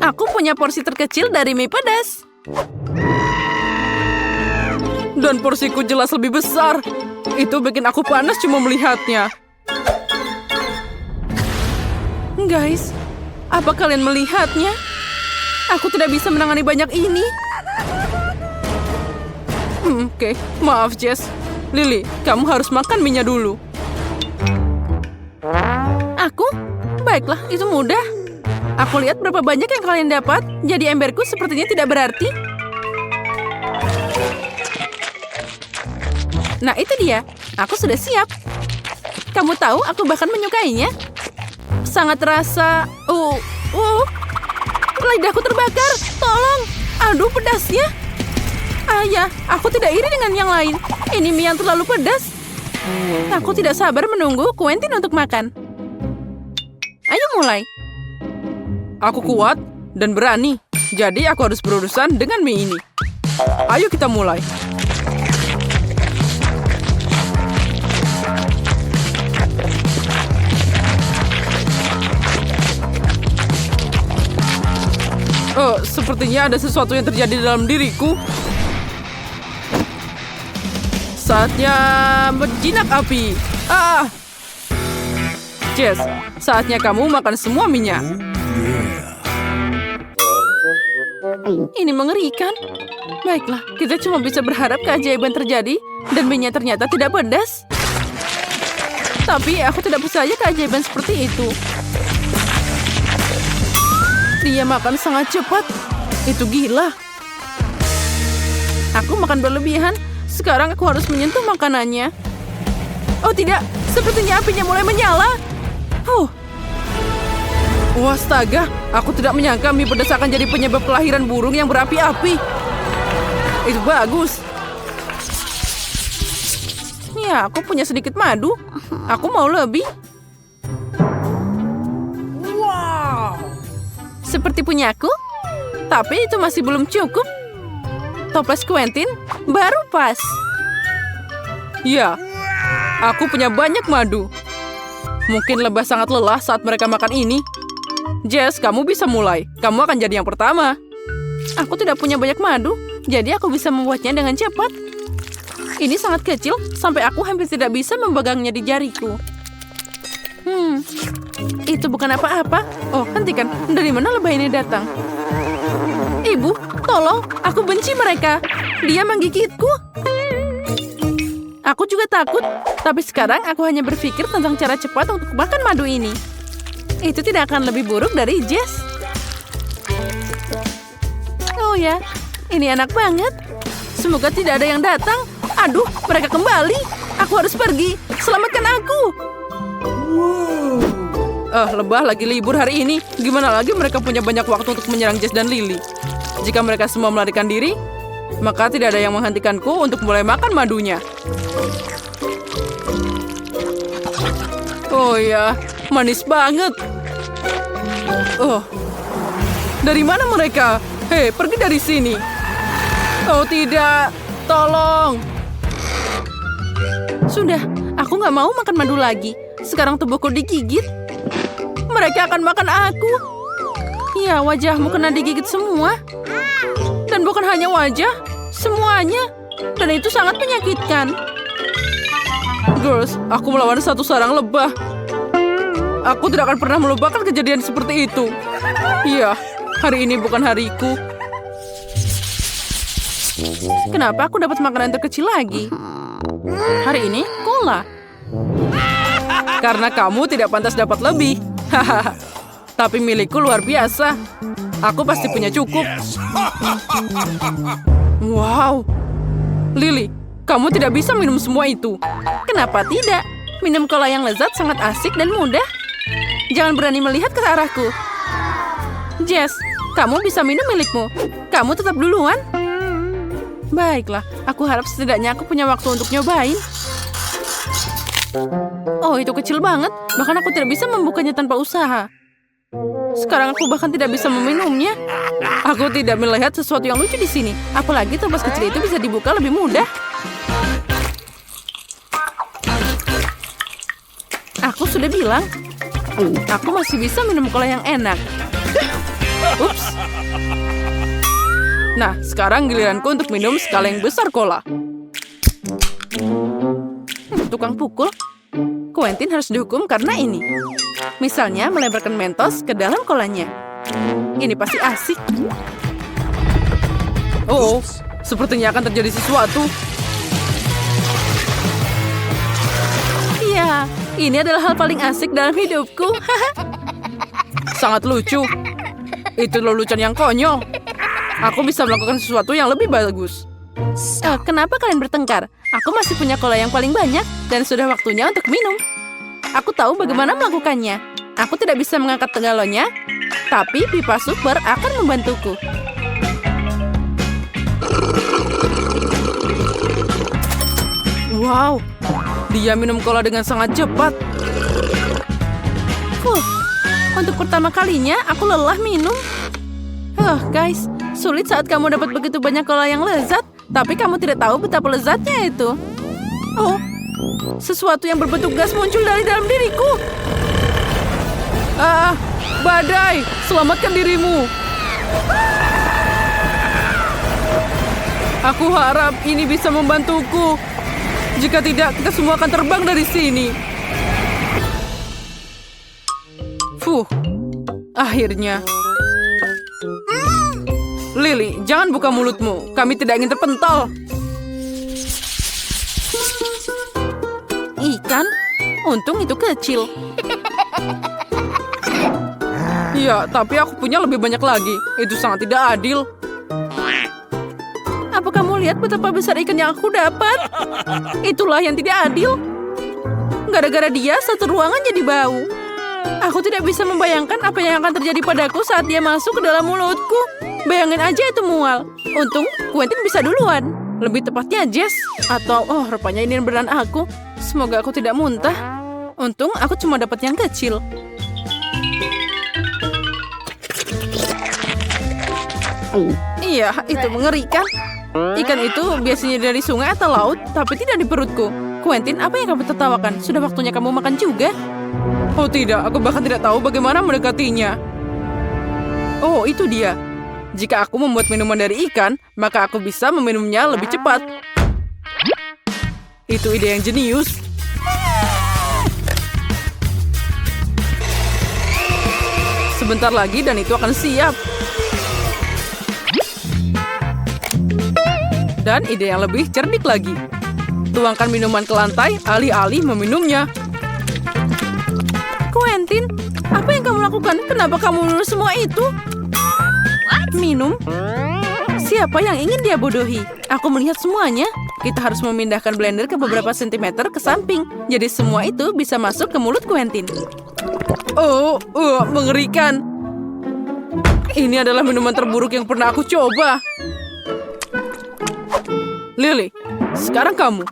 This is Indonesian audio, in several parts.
Aku punya porsi terkecil dari mie pedas. Dan porsiku jelas lebih besar. Itu bikin aku panas cuma melihatnya. Guys, apa kalian melihatnya? Aku tidak bisa menangani banyak ini. Oke, maaf Jess. Lily, kamu harus makan mie-nya dulu. Aku? Baiklah, itu mudah. Aku lihat berapa banyak yang kalian dapat, jadi emberku sepertinya tidak berarti. Nah, itu dia. Aku sudah siap. Kamu tahu, aku bahkan menyukainya. Sangat terasa... lidahku terbakar. Tolong. Aduh, pedasnya. Ya, aku tidak iri dengan yang lain. Ini mie yang terlalu pedas. Aku tidak sabar menunggu Quentin untuk makan. Ayo mulai. Aku kuat dan berani. Jadi aku harus berurusan dengan mie ini. Ayo kita mulai. Sepertinya ada sesuatu yang terjadi dalam diriku. Saatnya berjinak api. Jess, saatnya kamu makan semua minyak. Ini mengerikan. Baiklah, kita cuma bisa berharap keajaiban terjadi dan minyak ternyata tidak pedas. Tapi aku tidak percaya keajaiban seperti itu. Dia makan sangat cepat. Itu gila. Aku makan berlebihan. Sekarang aku harus menyentuh makanannya. Oh tidak, sepertinya apinya mulai menyala. Astaga, aku tidak menyangka mie pedas akan jadi penyebab kelahiran burung yang berapi-api. Itu bagus. Ya, aku punya sedikit madu. Aku mau lebih. Seperti punyaku, tapi itu masih belum cukup. Toples Quentin baru pas. Ya, aku punya banyak madu. Mungkin lebah sangat lelah saat mereka makan ini. Jess, kamu bisa mulai. Kamu akan jadi yang pertama. Aku tidak punya banyak madu, jadi aku bisa membuatnya dengan cepat. Ini sangat kecil, sampai aku hampir tidak bisa memegangnya di jariku. Itu bukan apa-apa. Oh, hentikan. Dari mana lebah ini datang? Ibu, tolong. Aku benci mereka. Dia menggigitku. Aku juga takut. Tapi sekarang aku hanya berpikir tentang cara cepat untuk makan madu ini. Itu tidak akan lebih buruk dari Jess. Oh ya, ini enak banget. Semoga tidak ada yang datang. Aduh, mereka kembali. Aku harus pergi. Selamatkan aku. Lebah lagi libur hari ini. Gimana lagi mereka punya banyak waktu untuk menyerang Jess dan Lily? Jika mereka semua melarikan diri, maka tidak ada yang menghentikanku untuk mulai makan madunya. Oh ya, manis banget. Dari mana mereka? Hei, pergi dari sini. Oh tidak, tolong. Sudah, aku nggak mau makan madu lagi. Sekarang tubuhku digigit. Mereka akan makan aku. Ya, wajahmu kena digigit semua. Dan bukan hanya wajah, semuanya. Dan itu sangat menyakitkan. Girls, aku melawan satu sarang lebah. Aku tidak akan pernah melupakan kejadian seperti itu. Iya, hari ini bukan hariku. Kenapa aku dapat makanan terkecil lagi? Hari ini, cola. Karena kamu tidak pantas dapat lebih. Tapi milikku luar biasa. Aku pasti punya cukup. Wow. Lily, kamu tidak bisa minum semua itu. Kenapa tidak? Minum cola yang lezat sangat asik dan mudah. Jangan berani melihat ke arahku. Jess, kamu bisa minum milikmu. Kamu tetap duluan. Baiklah, aku harap setidaknya aku punya waktu untuk nyobain. Oh, itu kecil banget. Bahkan aku tidak bisa membukanya tanpa usaha. Sekarang aku bahkan tidak bisa meminumnya. Aku tidak melihat sesuatu yang lucu di sini. Apalagi toples kecil itu bisa dibuka lebih mudah. Aku sudah bilang, aku masih bisa minum cola yang enak. Ups. Nah, sekarang giliranku untuk minum sekaleng besar cola. Tukang pukul. Quentin harus dihukum karena ini. Misalnya melemparkan Mentos ke dalam kolanya. Ini pasti asik. Oh, sepertinya akan terjadi sesuatu. Iya, ini adalah hal paling asik dalam hidupku. Sangat lucu. Itu lelucon yang konyol. Aku bisa melakukan sesuatu yang lebih bagus. Kenapa kalian bertengkar? Aku masih punya cola yang paling banyak dan sudah waktunya untuk minum. Aku tahu bagaimana melakukannya. Aku tidak bisa mengangkat galonnya, tapi pipa super akan membantuku. Wow, dia minum cola dengan sangat cepat. Untuk pertama kalinya aku lelah minum. Guys, sulit saat kamu dapat begitu banyak cola yang lezat, tapi kamu tidak tahu betapa lezatnya itu. Oh, sesuatu yang berbentuk gas muncul dari dalam diriku. Badai, selamatkan dirimu. Aku harap ini bisa membantuku. Jika tidak, kita semua akan terbang dari sini. Akhirnya. Lily, jangan buka mulutmu. Kami tidak ingin terpental. Ikan? Untung itu kecil. Ya, tapi aku punya lebih banyak lagi. Itu sangat tidak adil. Apa kamu lihat betapa besar ikan yang aku dapat? Itulah yang tidak adil. Gara-gara dia, satu ruangan jadi bau. Aku tidak bisa membayangkan apa yang akan terjadi padaku saat dia masuk ke dalam mulutku. Bayangin aja itu mual. Untung Quentin bisa duluan. Lebih tepatnya Jess. Atau, rupanya ini beneran aku. Semoga aku tidak muntah. Untung aku cuma dapat yang kecil. Iya, itu mengerikan. Ikan itu biasanya dari sungai atau laut, tapi tidak di perutku. Quentin, apa yang kamu tertawakan? Sudah waktunya kamu makan juga? Oh tidak, aku bahkan tidak tahu bagaimana mendekatinya. Oh, itu dia. Jika aku membuat minuman dari ikan, maka aku bisa meminumnya lebih cepat. Itu ide yang jenius. Sebentar lagi dan itu akan siap. Dan ide yang lebih cerdik lagi. Tuangkan minuman ke lantai, alih-alih meminumnya. Quentin, apa yang kamu lakukan? Kenapa kamu menulis semua itu? Minum? Siapa yang ingin dia bodohi? Aku melihat semuanya. Kita harus memindahkan blender ke beberapa sentimeter ke samping. Jadi semua itu bisa masuk ke mulut Quentin. Mengerikan. Ini adalah minuman terburuk yang pernah aku coba. Lily, sekarang kamu.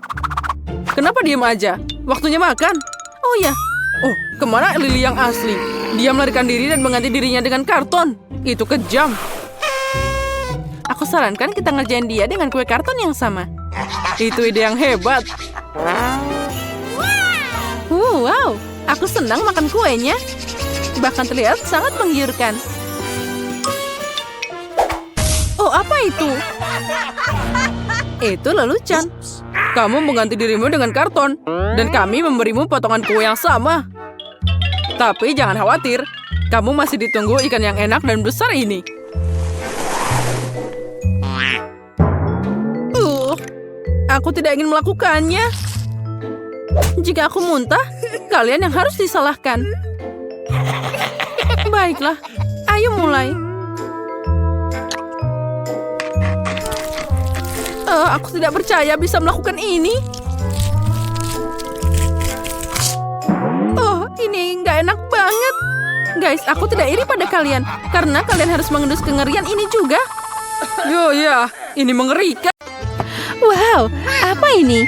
Kenapa diam aja? Waktunya makan. Oh ya. Kemana Lily yang asli? Dia melarikan diri dan mengganti dirinya dengan karton. Itu kejam. Aku sarankan kita ngerjain dia dengan kue karton yang sama. Itu ide yang hebat. Wow, aku senang makan kuenya. Bahkan terlihat sangat menggiurkan. Oh, apa itu? Itu lelucon. Kamu mengganti dirimu dengan karton. Dan kami memberimu potongan kue yang sama. Tapi jangan khawatir. Kamu masih ditunggu ikan yang enak dan besar ini. Aku tidak ingin melakukannya. Jika aku muntah, kalian yang harus disalahkan. Baiklah, ayo mulai. Aku tidak percaya bisa melakukan ini. Ini nggak enak banget. Guys, aku tidak iri pada kalian. Karena kalian harus mengendus kengerian ini juga. Ya, ini mengerikan. Wow, apa ini?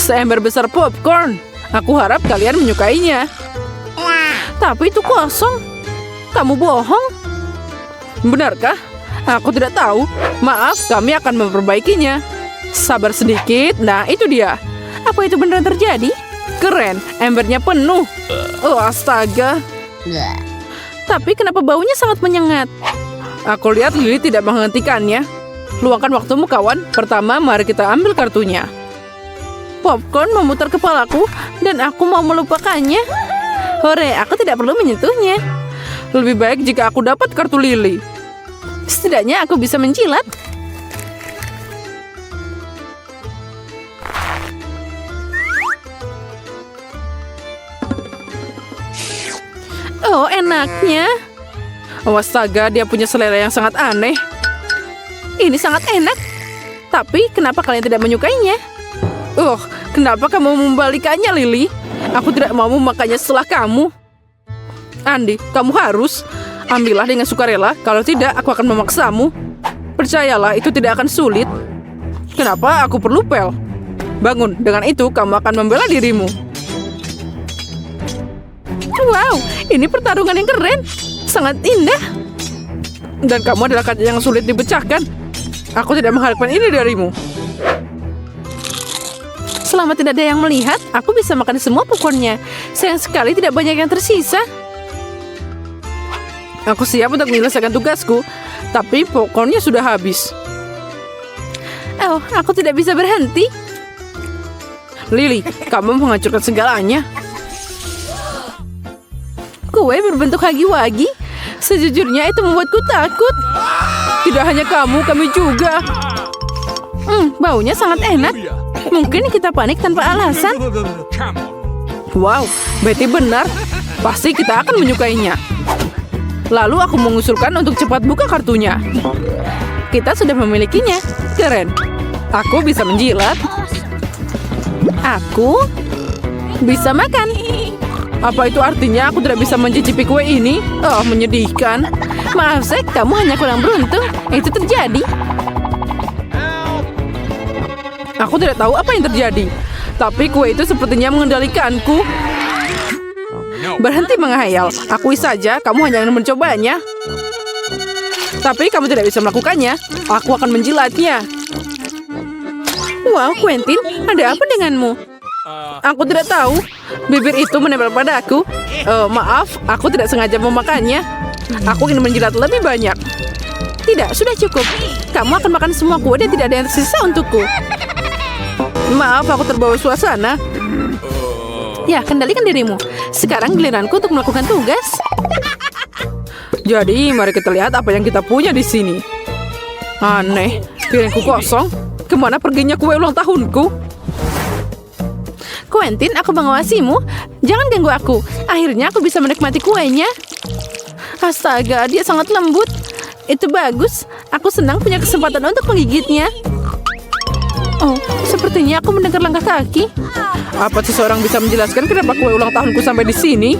Seember besar popcorn. Aku harap kalian menyukainya. Tapi itu kosong. Kamu bohong. Benarkah? Aku tidak tahu. Maaf, kami akan memperbaikinya. Sabar sedikit. Nah, itu dia. Apa itu beneran terjadi? Keren, embernya penuh. Astaga. Tapi kenapa baunya sangat menyengat? Aku lihat Lily tidak menghentikannya. Luangkan waktumu, kawan. Pertama, mari kita ambil kartunya. Popcorn memutar kepalaku dan aku mau melupakannya. Hore, aku tidak perlu menyentuhnya. Lebih baik jika aku dapat kartu Lily. Setidaknya aku bisa menjilat. Oh, enaknya. Astaga, dia punya selera yang sangat aneh. Ini sangat enak. Tapi kenapa kalian tidak menyukainya? Kenapa kamu membalikannya, Lily? Aku tidak mau memakannya setelah kamu. Andy, kamu harus. Ambillah dengan sukarela. Kalau tidak, aku akan memaksamu. Percayalah, itu tidak akan sulit. Kenapa aku perlu pel? Bangun, dengan itu kamu akan membela dirimu. Wow, ini pertarungan yang keren. Sangat indah. Dan kamu adalah kaca yang sulit dipecahkan. Aku tidak mengharapkan ini darimu. Selama tidak ada yang melihat, aku bisa makan semua popcornnya. Sayang sekali tidak banyak yang tersisa. Aku siap untuk menyelesaikan tugasku, tapi popcornnya sudah habis. Oh, aku tidak bisa berhenti. Lily, kamu menghancurkan segalanya. Kue berbentuk hagi-wagi. Sejujurnya itu membuatku takut. Tidak hanya kamu, kami juga. Baunya sangat enak. Mungkin kita panik tanpa alasan. Wow, Betty benar. Pasti kita akan menyukainya. Lalu aku mengusulkan untuk cepat buka kartunya. Kita sudah memilikinya. Keren. Aku bisa menjilat. Aku bisa makan. Apa itu artinya aku tidak bisa mencicipi kue ini? Oh, menyedihkan. Maaf, Zack, kamu hanya kurang beruntung. Itu terjadi. Aku tidak tahu apa yang terjadi. Tapi kue itu sepertinya mengendalikanku. Berhenti menghayal. Akui saja, kamu hanya ingin mencobanya. Tapi kamu tidak bisa melakukannya. Aku akan menjilatnya. Wow, Quentin, ada apa denganmu? Aku tidak tahu. Bibir itu menempel padaku. Maaf, aku tidak sengaja memakannya. Aku ingin menjilat lebih banyak. Tidak, sudah cukup. Kamu akan makan semua kue dan tidak ada yang tersisa untukku. Maaf, aku terbawa suasana. Ya, kendalikan dirimu. Sekarang giliranku untuk melakukan tugas. Jadi, mari kita lihat apa yang kita punya di sini. Aneh, piringku kosong. Kemana perginya kue ulang tahunku? Quentin, aku mengawasimu. Jangan ganggu aku. Akhirnya aku bisa menikmati kuenya. Astaga, dia sangat lembut. Itu bagus. Aku senang punya kesempatan untuk menggigitnya. Oh, sepertinya aku mendengar langkah kaki. Apa seseorang bisa menjelaskan kenapa kue ulang tahunku sampai di sini?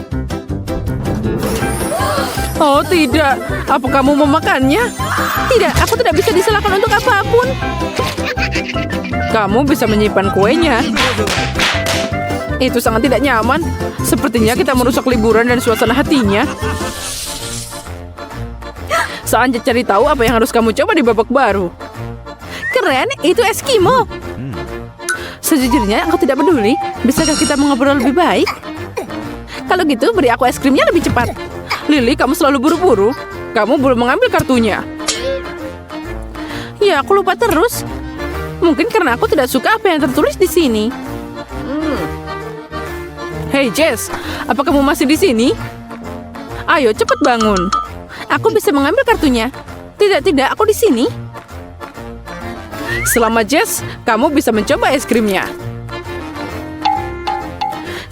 Oh, tidak. Apa kamu memakannya? Tidak, aku tidak bisa disalahkan untuk apapun. Kamu bisa menyimpan kuenya. Itu sangat tidak nyaman. Sepertinya kita merusak liburan dan suasana hatinya. Saatnya cari tahu apa yang harus kamu coba di babak baru. Keren, itu Eskimo. Sejujurnya aku tidak peduli. Bisakah kita mengobrol lebih baik? Kalau gitu, beri aku es krimnya lebih cepat. Lily, kamu selalu buru-buru. Kamu belum mengambil kartunya. Ya, aku lupa terus. Mungkin karena aku tidak suka apa yang tertulis di sini. Hey Jess, apa kamu masih di sini? Ayo cepat bangun. Aku bisa mengambil kartunya. Tidak, aku di sini. Selamat Jess, kamu bisa mencoba es krimnya.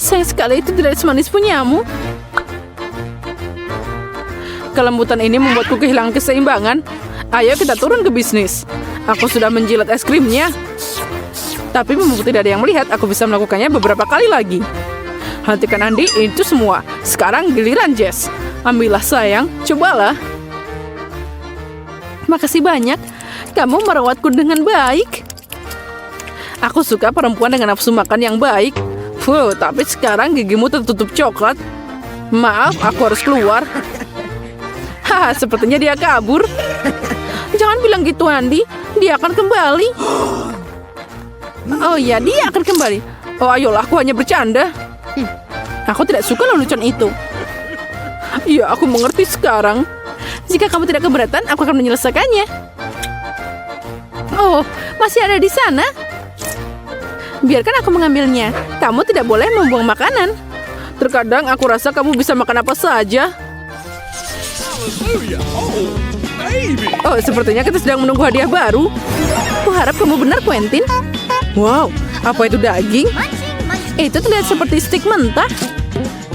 Sayang sekali itu tidak semanis punyamu. Kelembutan ini membuatku kehilangan keseimbangan. Ayo kita turun ke bisnis. Aku sudah menjilat es krimnya. Tapi mumpung tidak ada yang melihat, aku bisa melakukannya beberapa kali lagi. Hentikan Andy, itu semua. Sekarang giliran Jess. Ambillah sayang, cobalah. Makasih banyak. Kamu merawatku dengan baik. Aku suka perempuan dengan nafsu makan yang baik. Tapi sekarang gigimu tertutup coklat. Maaf, aku harus keluar. Haha, sepertinya dia kabur. Jangan bilang gitu, Andy. Dia akan kembali. Oh ya, dia akan kembali. Oh, ayolah, aku hanya bercanda. Aku tidak suka lelucon itu. Ya, aku mengerti sekarang. Jika kamu tidak keberatan, aku akan menyelesaikannya. Oh, masih ada di sana. Biarkan aku mengambilnya. Kamu tidak boleh membuang makanan. Terkadang aku rasa kamu bisa makan apa saja. Oh, sepertinya kita sedang menunggu hadiah baru. Kuharap kamu benar, Quentin. Wow, apa itu daging? Itu terlihat seperti stik mentah.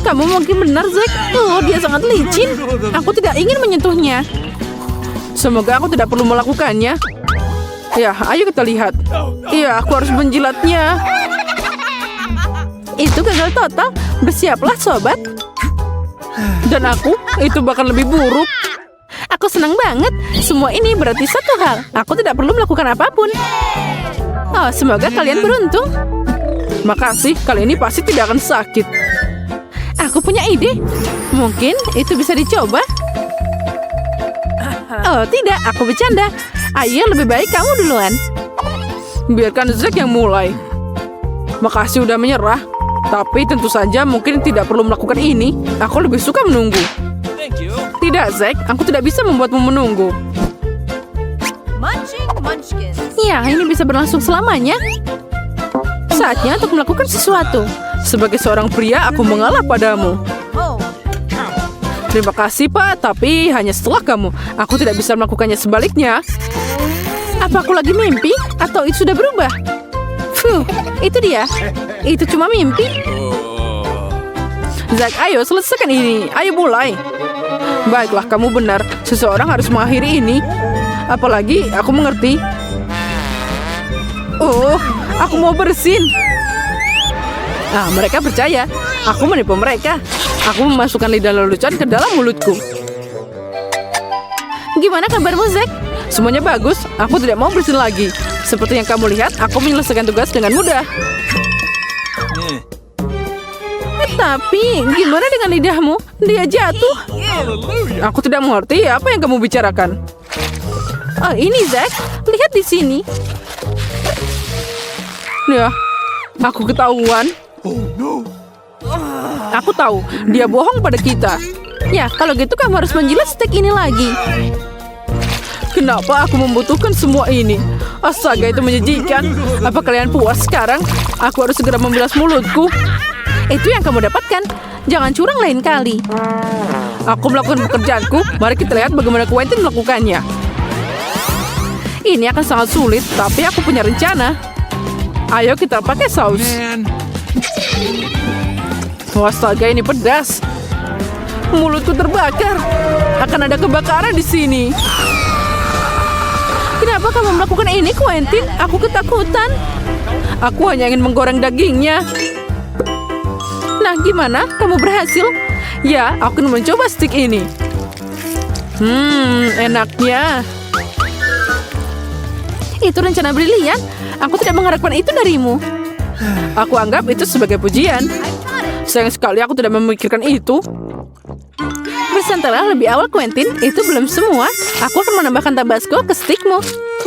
Kamu mungkin benar, Zack. Oh, dia sangat licin. Aku tidak ingin menyentuhnya. Semoga aku tidak perlu melakukannya. Ya, ayo kita lihat. Iya, aku harus menjilatnya. Itu gagal total. Bersiaplah, sobat. Dan aku, itu bahkan lebih buruk. Aku senang banget. Semua ini berarti satu hal. Aku tidak perlu melakukan apapun. Oh, semoga kalian beruntung. Makasih, kali ini pasti tidak akan sakit. Aku punya ide. Mungkin itu bisa dicoba. Oh, tidak, aku bercanda. Ayo, lebih baik kamu duluan. Biarkan Zack yang mulai. Makasih udah menyerah. Tapi tentu saja mungkin tidak perlu melakukan ini. Aku lebih suka menunggu. Tidak, Zack. Aku tidak bisa membuatmu menunggu. Ya, ini bisa berlangsung selamanya. Saatnya untuk melakukan sesuatu. Sebagai seorang pria, aku mengalah padamu. Terima kasih, Pak. Tapi hanya setelah kamu. Aku tidak bisa melakukannya sebaliknya. Apa aku lagi mimpi? Atau itu sudah berubah? Itu dia. Itu cuma mimpi. Zack, ayo selesaikan ini. Ayo mulai. Baiklah, kamu benar. Seseorang harus mengakhiri ini. Apalagi aku mengerti. Oh, aku mau bersin. Ah, mereka percaya. Aku menipu mereka. Aku memasukkan lidah lelucon ke dalam mulutku. Gimana kabarmu, Zack? Semuanya bagus. Aku tidak mau bersin lagi. Seperti yang kamu lihat, aku menyelesaikan tugas dengan mudah. Tapi, gimana dengan lidahmu? Dia jatuh. Aku tidak mengerti apa yang kamu bicarakan. Oh, ini Zack. Lihat di sini. Ya, aku ketahuan. Aku tahu, dia bohong pada kita. Ya, kalau gitu kamu harus menjilat stek ini lagi. Kenapa aku membutuhkan semua ini? Astaga, itu menjijikan. Apa kalian puas sekarang? Aku harus segera membilas mulutku. Itu yang kamu dapatkan. Jangan curang lain kali. Aku melakukan pekerjaanku. Mari kita lihat bagaimana Quentin melakukannya. Ini akan sangat sulit, tapi aku punya rencana. Ayo kita pakai saus. Astaga, ini pedas. Mulutku terbakar. Akan ada kebakaran di sini. Kenapa kamu melakukan ini, Quentin? Aku ketakutan. Aku hanya ingin menggoreng dagingnya. Nah, gimana? Kamu berhasil? Ya, aku akan mencoba stik ini. Enaknya. Itu rencana brilian. Aku tidak mengharapkan itu darimu. Aku anggap itu sebagai pujian. Sayang sekali aku tidak memikirkan itu. Bersantailah lebih awal, Quentin. Itu belum semua. Aku akan menambahkan tabasco ke stikmu.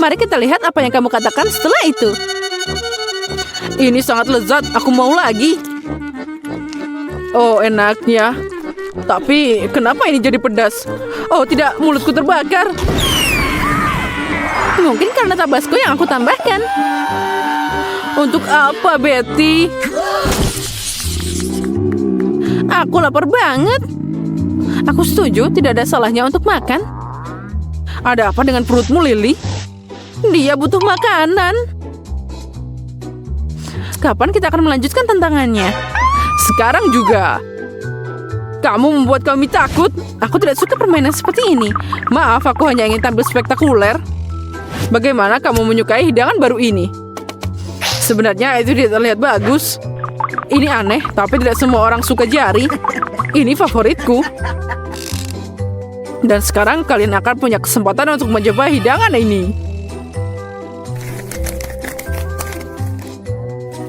Mari kita lihat apa yang kamu katakan setelah itu. Ini sangat lezat. Aku mau lagi. Oh, enaknya. Tapi kenapa ini jadi pedas? Oh, tidak. Mulutku terbakar. Mungkin karena tabasco yang aku tambahkan. Untuk apa, Betty? Aku lapar banget. Aku setuju, tidak ada salahnya untuk makan. Ada apa dengan perutmu, Lily? Dia butuh makanan. Kapan kita akan melanjutkan tantangannya? Sekarang juga. Kamu membuat kami takut. Aku tidak suka permainan seperti ini. Maaf, aku hanya ingin tampil spektakuler. Bagaimana kamu menyukai hidangan baru ini? Sebenarnya itu tidak terlihat bagus. Ini aneh, tapi tidak semua orang suka jari. Ini favoritku. Dan sekarang kalian akan punya kesempatan untuk mencoba hidangan ini.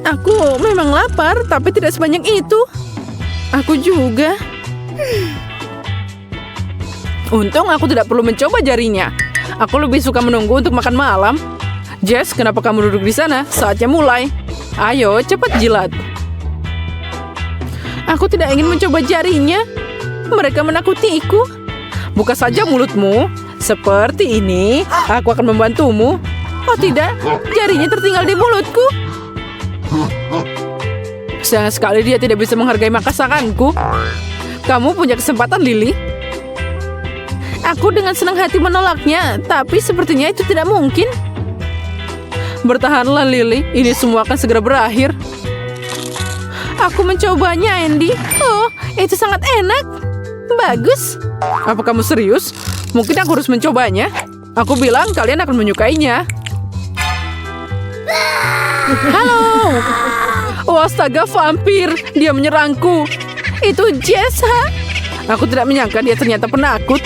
Aku memang lapar, tapi tidak sebanyak itu. Aku juga. Untung aku tidak perlu mencoba jarinya. Aku lebih suka menunggu untuk makan malam. Jess, kenapa kamu duduk di sana? Saatnya mulai. Ayo, cepat jilat. Aku tidak ingin mencoba jarinya. Mereka menakutiku. Buka saja mulutmu. Seperti ini, aku akan membantumu. Oh tidak, jarinya tertinggal di mulutku. Sayang sekali dia tidak bisa menghargai masakanku. Kamu punya kesempatan, Lily. Aku dengan senang hati menolaknya, tapi sepertinya itu tidak mungkin. Bertahanlah, Lily. Ini semua akan segera berakhir. Aku mencobanya, Andy. Oh, itu sangat enak. Bagus. Apa kamu serius? Mungkin aku harus mencobanya. Aku bilang kalian akan menyukainya. Halo. Oh, astaga, vampir. Dia menyerangku. Itu Jess, ha? Aku tidak menyangka dia ternyata penakut.